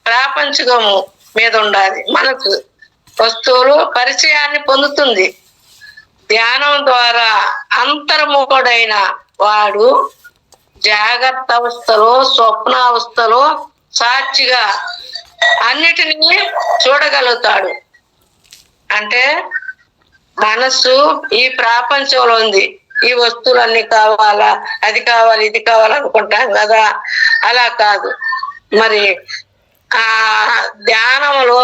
ప్రాపంచికము మీద ఉండాలి, మనసు వస్తువులు పరిచయాన్ని పొందుతుంది. ధ్యానం ద్వారా అంతర్ముఖుడైన వాడు జాగ్రత్త అవస్థలో స్వప్నావస్థలో సాక్షిగా అన్నిటినీ చూడగలుగుతాడు. అంటే మనస్సు ఈ ప్రపంచంలో ఉంది, ఈ వస్తువులన్నీ కావాలా, అది కావాలి, ఇది కావాలనుకుంటాం కదా, అలా కాదు. మరి ఆ ధ్యానంలో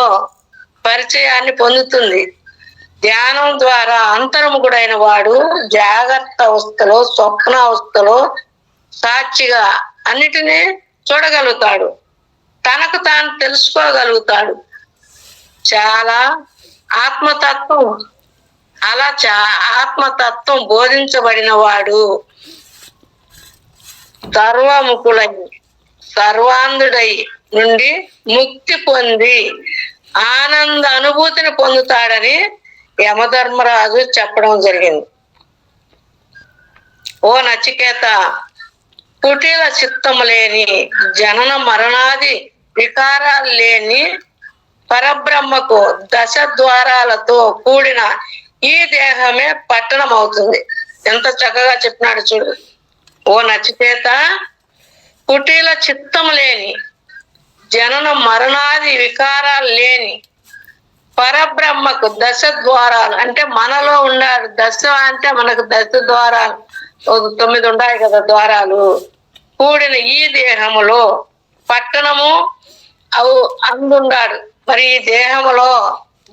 పరిచయాన్ని పొందుతుంది. ధ్యానం ద్వారా అంతర్ముఖుడైన వాడు జాగ్రత్త అవస్థలో స్వప్నావస్థలో సాక్షిగా అన్నిటినీ చూడగలుగుతాడు, తనకు తాను తెలుసుకోగలుగుతాడు. చాలా ఆత్మతత్వం అలా ఆత్మతత్వం బోధించబడిన వాడు సర్వముఖులై సర్వాంధుడై నుండి ముక్తి పొంది ఆనంద అనుభూతిని పొందుతాడని యమధర్మరాజు చెప్పడం జరిగింది. ఓ నచికేత, కుటిల చిత్తము లేని జనన మరణాది వికారాలు లేని పరబ్రహ్మకు దశ ద్వారాలతో కూడిన ఈ దేహమే పట్టణం అవుతుంది. ఎంత చక్కగా చెప్పినాడు చూడు. ఓ నచికేత, కుటిల చిత్తము లేని జనన మరణాది వికారాలు లేని పరబ్రహ్మకు దశ ద్వారాలు అంటే మనలో ఉన్నాడు. దశ అంటే మనకు దశ ద్వారాలు 9 ఉన్నాయి కదా ద్వారాలు, కూడిన ఈ దేహములో పట్టణము అందుండాడు. మరి ఈ దేహములో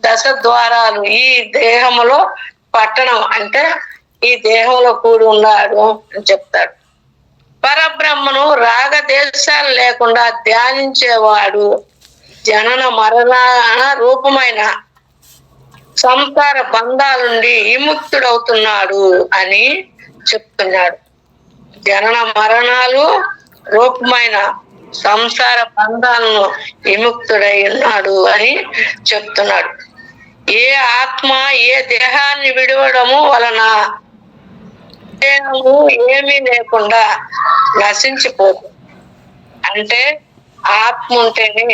దశ ద్వారాలు, ఈ దేహములో పట్టణం అంటే ఈ దేహంలో కూడి ఉన్నాడు అని చెప్తాడు. పరబ్రహ్మను రాగదేశాలు లేకుండా ధ్యానించేవాడు జనన మరణ రూపమైన సంసార బంధాల నుండి విముక్తుడవుతున్నాడు అని చెప్తున్నాడు. జనన మరణాలు రూపమైన సంసార బంధాలను విముక్తుడై ఉన్నాడు అని చెప్తున్నాడు. ఏ ఆత్మ ఏ దేహాన్ని విడవడము వలన దేహము ఏమీ లేకుండా నశించిపోతుంది. అంటే ఆత్మ ఉంటేనే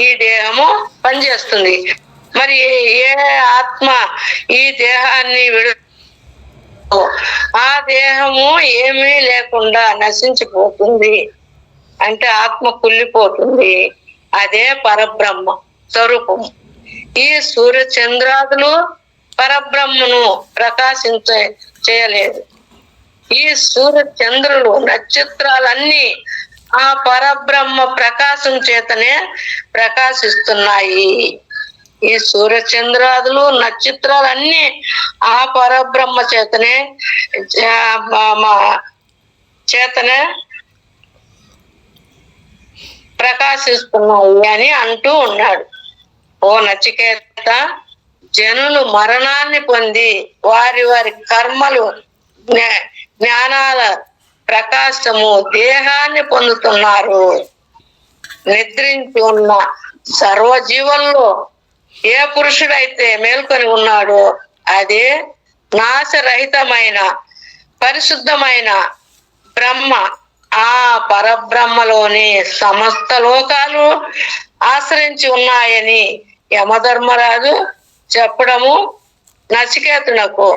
ఈ దేహము పనిచేస్తుంది. మరి ఏ ఆత్మ ఈ దేహాన్ని ఆ దేహము ఏమీ లేకుండా నశించిపోతుంది. అంటే ఆత్మ కుళ్ళిపోతుంది. అదే పరబ్రహ్మ స్వరూపం. ఈ సూర్య చంద్రాదులు పరబ్రహ్మను చేయలేదు. ఈ సూర్య చంద్రులు నక్షత్రాలన్నీ ఆ పరబ్రహ్మ ప్రకాశం చేతనే ప్రకాశిస్తున్నాయి. ఈ సూర్య చంద్రాదులు నక్షత్రాలన్నీ ఆ పరబ్రహ్మ చేతనే ప్రకాశిస్తున్నాయి అని అంటూ ఉన్నాడు. ఓ నచికేత, జనులు మరణాన్ని పొంది వారి వారి కర్మలు జ్ఞానాల ప్రకాశము దేహాన్ని పొందుతున్నారు. నిద్రించి ఉన్న సర్వజీవుల్లో ఏ పురుషుడైతే మేల్కొని ఉన్నాడో అదే నాశరహితమైన పరిశుద్ధమైన బ్రహ్మ. ఆ పరబ్రహ్మలోని సమస్త లోకాలు ఆశ్రయించి ఉన్నాయని యమధర్మరాజు చెప్పడము నచికేతునకు.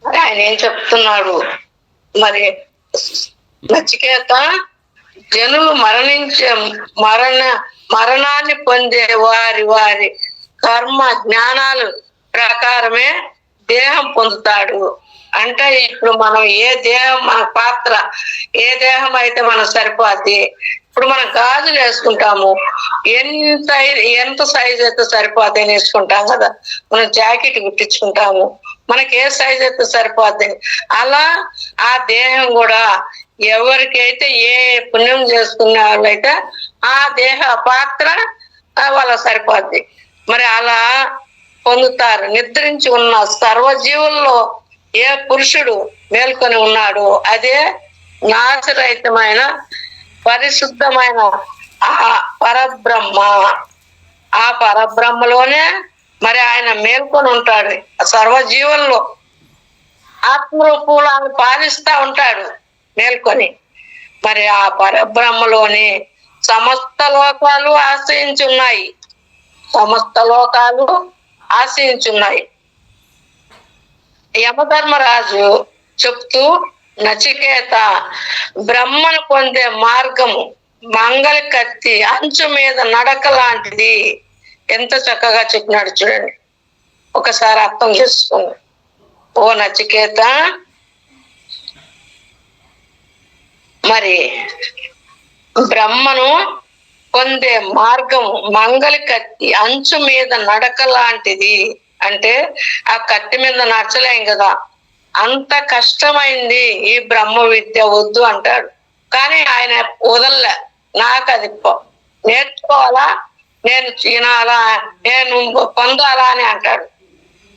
ఆయన ఏం చెప్తున్నాడు మరి? నచికేత, జనులు మరణాన్ని పొందే వారి వారి కర్మ జ్ఞానాలు ప్రకారమే దేహం పొందుతాడు. అంటే ఇప్పుడు మనం ఏ దేహం, మన పాత్ర ఏ దేహం అయితే మనకు సరిపోద్ది. ఇప్పుడు మనం గాజులు వేసుకుంటాము, ఎంత సైజ్ అయితే సరిపోద్ది అని వేసుకుంటాం కదా. మనం జాకెట్ కుట్టించుకుంటాము, మనకి ఏ సైజ్ అయితే సరిపోద్ది. అలా ఆ దేహం కూడా ఎవరికైతే ఏ పుణ్యం చేసుకునే వాళ్ళైతే ఆ దేహ పాత్ర వాళ్ళకి సరిపోద్ది. మరి అలా పొందుతారు. నిద్రించి ఉన్న సర్వజీవుల్లో ఏ పురుషుడు మేల్కొని ఉన్నాడో అదే నాశరహితమైన పరిశుద్ధమైన ఆ పరబ్రహ్మ. ఆ పరబ్రహ్మలోనే మరి ఆయన మేల్కొని ఉంటాడు. సర్వజీవుల్లో ఆత్మరూపులను పాలిస్తా ఉంటాడు మేల్కొని. మరి ఆ పరబ్రహ్మలోని సమస్త లోకాలు ఆశ్రయించున్నాయి. సమస్త లోకాలు ఆశ్రయించున్నాయి. యమధర్మరాజు చెప్తూ, నచికేత, బ్రహ్మను పొందే మార్గము మంగళ కత్తి అంచు మీద నడక లాంటిది. ఎంత చక్కగా చెప్పినాడు చూడండి, ఒకసారి అర్థం చేసుకోండి. ఓ నచికేత, మరి బ్రహ్మను పొందే మార్గం మంగళ కత్తి అంచు మీద నడక లాంటిది. అంటే ఆ కత్తి మీద నడచలేం కదా, అంత కష్టమైంది ఈ బ్రహ్మ విద్య, వద్దు అంటాడు. కానీ ఆయన వదల్లే, నాకు అది నేర్చుకోవాలా, నేను వినాలా, నేను పొందాలా అని అంటాడు.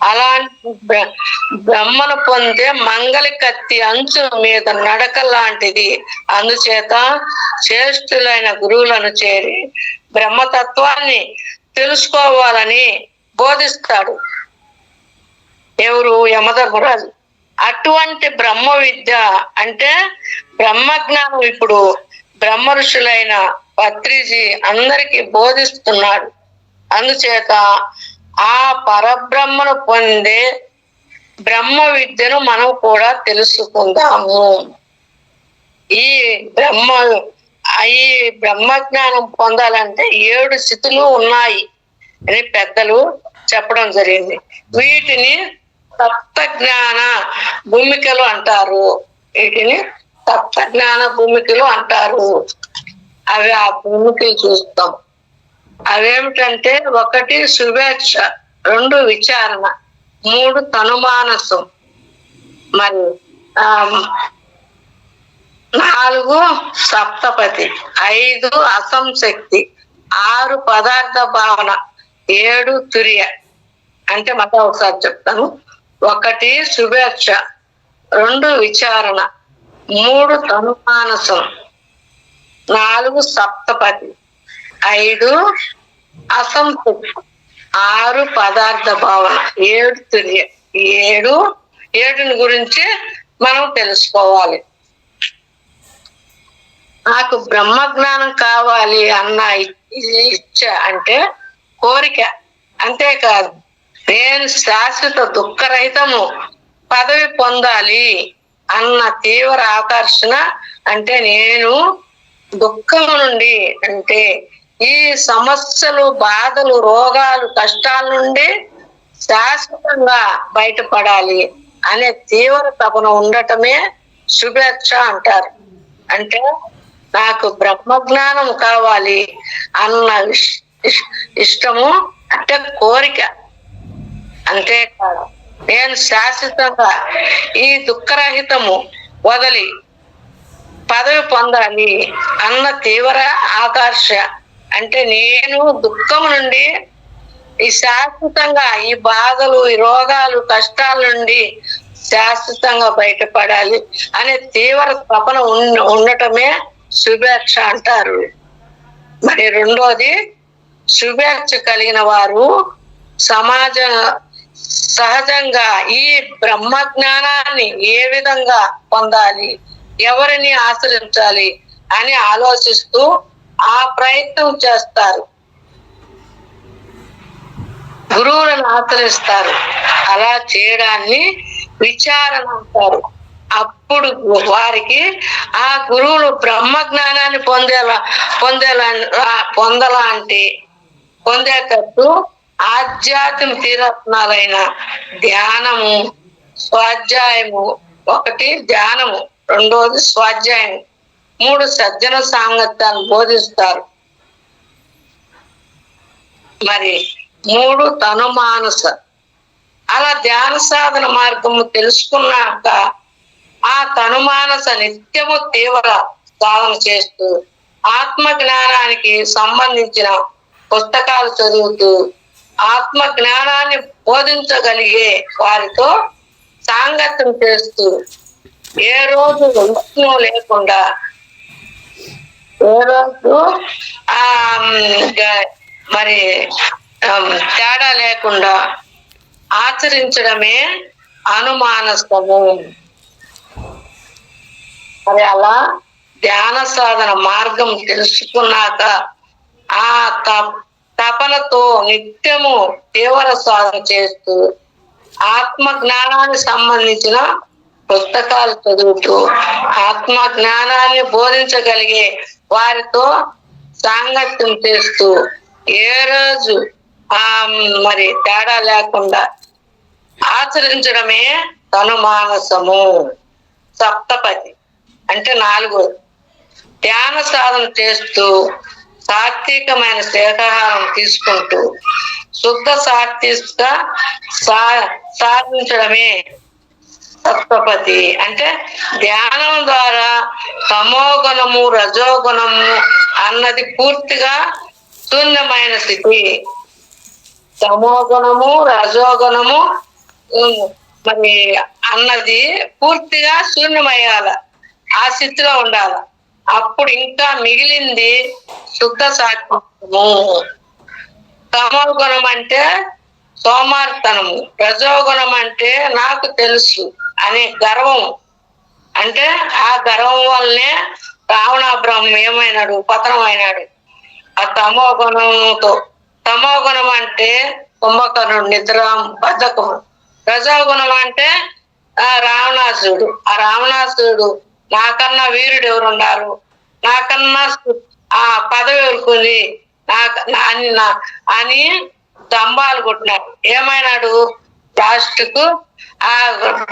అలాంటి బ్రహ్మను పొందే మంగళ కత్తి అంచు మీద నడక లాంటిది. అందుచేత శ్రేష్ఠులైన గురువులను చేరి బ్రహ్మతత్వాన్ని తెలుసుకోవాలని బోధిస్తాడు. ఎవరు? యమధర్మరాజు. అటువంటి బ్రహ్మ విద్య అంటే బ్రహ్మజ్ఞానం ఇప్పుడు బ్రహ్మ ఋషులైన పత్రిజీ అందరికీ బోధిస్తున్నాడు. అందుచేత ఆ పరబ్రహ్మను పొందే బ్రహ్మ విద్యను మనం కూడా తెలుసుకుందాము. ఈ బ్రహ్మజ్ఞానం పొందాలంటే 7 స్థితులు ఉన్నాయి అని పెద్దలు చెప్పడం జరిగింది. వీటిని సప్త జ్ఞాన భూమికలు అంటారు. వీటిని సప్త జ్ఞాన భూమికలు అంటారు. అవి ఆ భూమికలు చూస్తాం. అవేమిటంటే 1 శుభేచ్ఛ, 2 విచారణ, 3 తనుమానసం, మరి 4 సప్తపతి, 5 అసంశక్తి, 6 పదార్థ భావన, 7 తుర్య. అంటే మళ్ళీ ఒకసారి చెప్తాను. 1 శుభేచ్ఛ, 2 విచారణ, 3 తనుమానసం, 4 సప్తపతి, 5 అసంశక్తి, 6 పదార్థ భావన, 7 తుర్య. 7 గురించి మనం తెలుసుకోవాలి. నాకు బ్రహ్మజ్ఞానం కావాలి అన్న ఇచ్చ అంటే కోరిక, అంతేకాదు నేను శాశ్వత దుఃఖరహితము పదవి పొందాలి అన్న తీవ్ర ఆకర్షణ. అంటే నేను దుఃఖం నుండి, అంటే ఈ సమస్యలు, బాధలు, రోగాలు, కష్టాల నుండి శాశ్వతంగా బయటపడాలి అనే తీవ్ర తపన ఉండటమే శుభేచ్ఛ అంటారు. అంటే నాకు బ్రహ్మజ్ఞానం కావాలి అన్న ఇష్టము, అంటే కోరిక. అంతేకాదు నేను శాశ్వతంగా ఈ దుఃఖరహితము వదిలి పదవి పొందాలి అన్న తీవ్ర ఆకర్ష. అంటే నేను దుఃఖం నుండి ఈ శాశ్వతంగా, ఈ బాధలు, ఈ రోగాలు, కష్టాల నుండి శాశ్వతంగా బయటపడాలి అనే తీవ్ర తపన ఉండటమే శుభేచ్ఛ అంటారు. మరి 2వది, శుభేచ్ఛ కలిగిన వారు సహజంగా ఈ బ్రహ్మ జ్ఞానాన్ని ఏ విధంగా పొందాలి, ఎవరిని ఆశ్రయించాలి అని ఆలోచిస్తూ ఆ ప్రయత్నం చేస్తారు, గురువులను ఆశ్రయిస్తారు. అలా చేయడాన్ని విచారణ అంటారు. అప్పుడు వారికి ఆ గురువులు బ్రహ్మ జ్ఞానాన్ని పొందేటట్టు ఆధ్యాత్మిక తీరత్నాలైన ధ్యానము, స్వాధ్యాయము. 1 ధ్యానము, 2వది స్వాధ్యాయము, 3 సజ్జన సాంగత్యాన్ని బోధిస్తారు. మరి 3 తనుమానస. అలా ధ్యాన సాధన మార్గము తెలుసుకున్నాక ఆ తనుమానస నిత్యము తీవ్ర సాధన చేస్తూ ఆత్మ జ్ఞానానికి సంబంధించిన పుస్తకాలు చదువుతూ ఆత్మ జ్ఞానాన్ని బోధించగలిగే వారితో సాంగత్యం చేస్తూ ఏ రోజు విష్ణు లేకుండా, ఏ రోజు మరి తేడా లేకుండా ఆచరించడమే అనుమానస్తము. మరి అలా ధ్యాన సాధన మార్గం తెలుసుకున్నాక ఆ తపనతో నిత్యము తీవ్ర సాధన చేస్తూ ఆత్మ జ్ఞానానికి సంబంధించిన పుస్తకాలు చదువుతూ ఆత్మ జ్ఞానాన్ని బోధించగలిగే వారితో సాంగత్యం చేస్తూ ఏ రోజు ఆ మరి తేడా లేకుండా ఆచరించడమే తనుమానసము. సప్తపది అంటే 4. ధ్యాన సాధన చేస్తూ సాత్వికమైన శాకాహారం తీసుకుంటూ శుద్ధ సాత్విక సాధించడమే సప్తపది. అంటే ధ్యానం ద్వారా తమోగుణము రజోగుణము అన్నది పూర్తిగా శూన్యమైన స్థితి. తమోగుణము రజోగుణము మరి అన్నది పూర్తిగా శూన్యమయ్యాల, ఆ స్థితిలో ఉండాల. అప్పుడు ఇంకా మిగిలింది శుద్ధ సాత్వికము. తమోగుణం అంటే సోమార్తనము, రజోగుణం అంటే నాకు తెలుసు అనే గర్వం. అంటే ఆ గర్వం వల్లనే రావణ బ్రహ్మ ఏమైనాడు, పతనమైనాడు ఆ తమోగుణంతో. తమోగుణం అంటే కుంభకర్ణుడు, నిద్ర, బద్ధకము. రజోగుణం అంటే రావణాసురుడు. ఆ రావణాసురుడు నాకన్నా వీరుడు ఎవరున్నారు, నాకన్నా ఆ పదవి ఎవరుకుంది అని దంబాలు కొట్టినాడు. ఏమైనాడు లాస్ట్ కు ఆ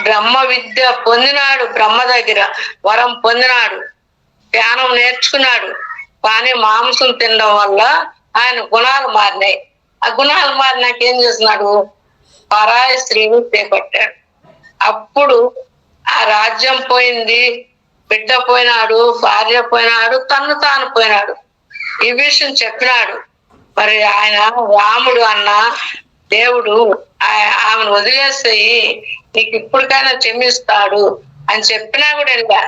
బ్రహ్మ విద్య పొందినాడు, బ్రహ్మ దగ్గర వరం పొందినాడు, ధ్యానం నేర్చుకున్నాడు. కానీ మాంసం తినడం వల్ల ఆయన గుణాలు మారినాయి. ఆ గుణాలు మారినాక ఏం చేస్తున్నాడు, పరాయి స్త్రీని చేపట్టాడు. అప్పుడు ఆ రాజ్యం పోయింది, బిడ్డ పోయినాడు, భార్య పోయినాడు, తన్ను తాను పోయినాడు. ఈ విషయం చెప్పినాడు. మరి ఆయన రాముడు అన్న దేవుడు ఆమెను వదిలేస్తాయి, నీకు ఇప్పటికైనా క్షమిస్తాడు అని చెప్పినా కూడా వెళ్ళా.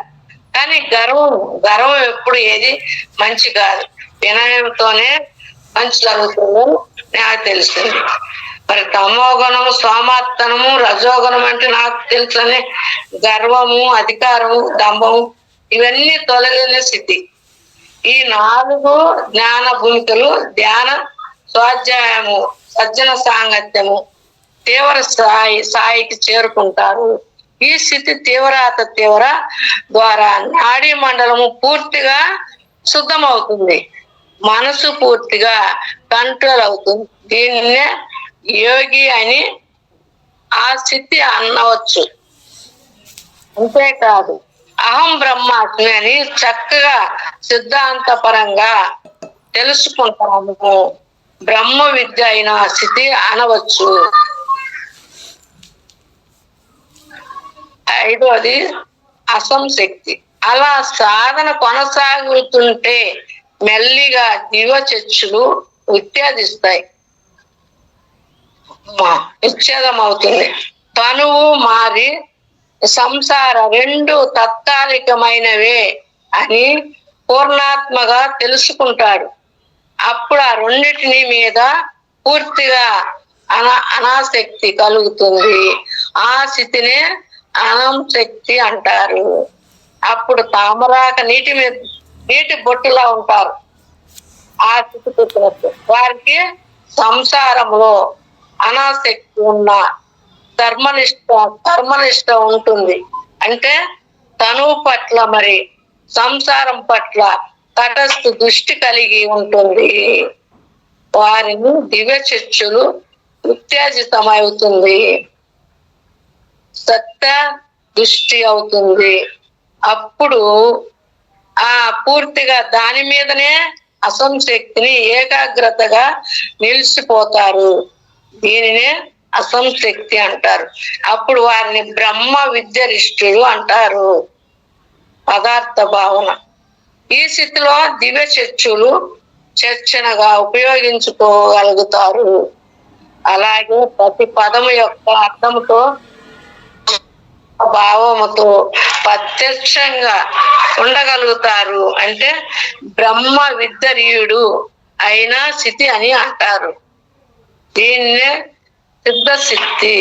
కానీ గర్వం ఎప్పుడు ఏది మంచి కాదు. వినయంతోనే మంచి జరుగుతుందని నాకు తెలిసింది. మరి తమోగుణము సోమార్తనము, రజోగుణం అంటే నాకు తెలుసని గర్వము, అధికారము, దంభము ఇవన్నీ తొలగిన స్థితి. ఈ 4 జ్ఞాన భూమికలు ధ్యాన, స్వాధ్యాయము, సజ్జన సాంగత్యము తీవ్ర స్థాయికి చేరుకుంటారు. ఈ స్థితి తీవ్ర ద్వారా నాడీ మండలము పూర్తిగా శుద్ధమవుతుంది, మనసు పూర్తిగా కంట్రోల్ అవుతుంది. దీన్నే యోగి అని ఆ స్థితి అనవచ్చు. అంతేకాదు అహం బ్రహ్మాస్మి అని చక్కగా సిద్ధాంతపరంగా తెలుసుకుంటాము. బ్రహ్మ విద్య అయిన స్థితి అనవచ్చు. 5వది అసంశక్తి. అలా సాధన కొనసాగుతుంటే మెల్లిగా దివ్యచక్షులు ఉత్తేజిస్తాయి, విచ్ఛేదం అవుతుంది. తనువు మారి సంసార 2 తాత్కాలికమైనవే అని పూర్ణాత్మగా తెలుసుకుంటాడు. అప్పుడు ఆ రెండిటిని మీద పూర్తిగా అనాసక్తి కలుగుతుంది. ఆ స్థితినే అనంశక్తి అంటారు. అప్పుడు తామరాక నీటి బొట్టులా ఉంటారు. ఆ స్థితి పెట్టినట్టు వారికి సంసారంలో అనాసక్తి ఉన్న ధర్మనిష్ట ఉంటుంది. అంటే తనువు పట్ల మరి సంసారం పట్ల తటస్థ దృష్టి కలిగి ఉంటుంది. వారిని దివ్య చక్షులు ఉత్తేజితమవుతుంది, సత్య దృష్టి అవుతుంది. అప్పుడు ఆ పూర్తిగా దాని మీదనే అసంశక్తిని ఏకాగ్రతగా నిలిచిపోతారు. దీనినే అసంశక్తి అంటారు. అప్పుడు వారిని బ్రహ్మ విద్యరిష్ఠులు అంటారు. పదార్థ భావన. ఈ స్థితిలో దివ్య చక్షులు చర్చనగా ఉపయోగించుకోగలుగుతారు. అలాగే ప్రతి పదము యొక్క అర్థంతో భావముతో ప్రత్యక్షంగా ఉండగలుగుతారు. అంటే బ్రహ్మ విద్యరీయుడు అయిన స్థితి అని అంటారు. దీన్నే సిద్ధశక్తి,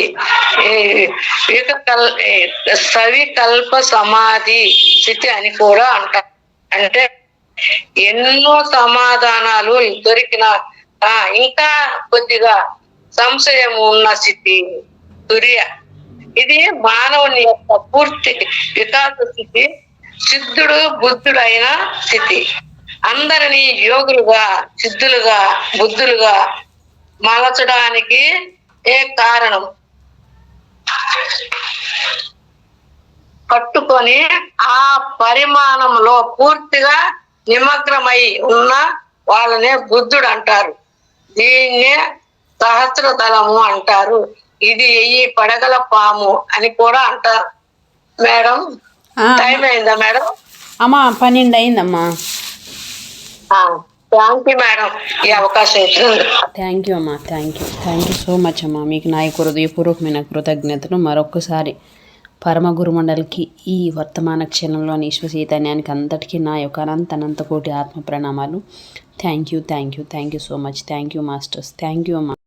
సవికల్ప సమాధి స్థితి అని కూడా అంటారు. అంటే ఎన్నో సమాధానాలు దొరికిన ఇంకా కొద్దిగా సంశయం ఉన్న స్థితి తుర్య. ఇది మానవుని యొక్క పూర్తి వికాస స్థితి, సిద్ధుడు బుద్ధుడు అయిన స్థితి. అందరినీ యోగులుగా, సిద్ధులుగా, బుద్ధులుగా మలచడానికి ఏ కారణం? పట్టుకొని ఆ పరిమాణంలో పూర్తిగా నిమగ్నమై ఉన్న వాళ్ళనే బుద్ధుడు అంటారు. దీన్నే సహస్రదళము అంటారు. ఇది 1000 పడగల పాము అని కూడా అంటారు. మేడం, టైం అయిందా మేడం? అమ్మా 12 అయిందమ్మా. థ్యాంక్ యూ మేడం, ఈ అవకాశం ఇచ్చింది. థ్యాంక్ యూ అమ్మా, థ్యాంక్ యూ సో మచ్ అమ్మా. మీకు నా యొక్క హృదయపూర్వకమైన కృతజ్ఞతలు. మరొకసారి పరమ గురుమండలికి ఈ వర్తమాన క్షణంలోని ఈశ్వ చైతన్యానికి అంతటికీ నా యొక్క అనంత కోటి ఆత్మ ప్రణామాలు. Thank you so much. Thank you masters. Thank you అమ్మా.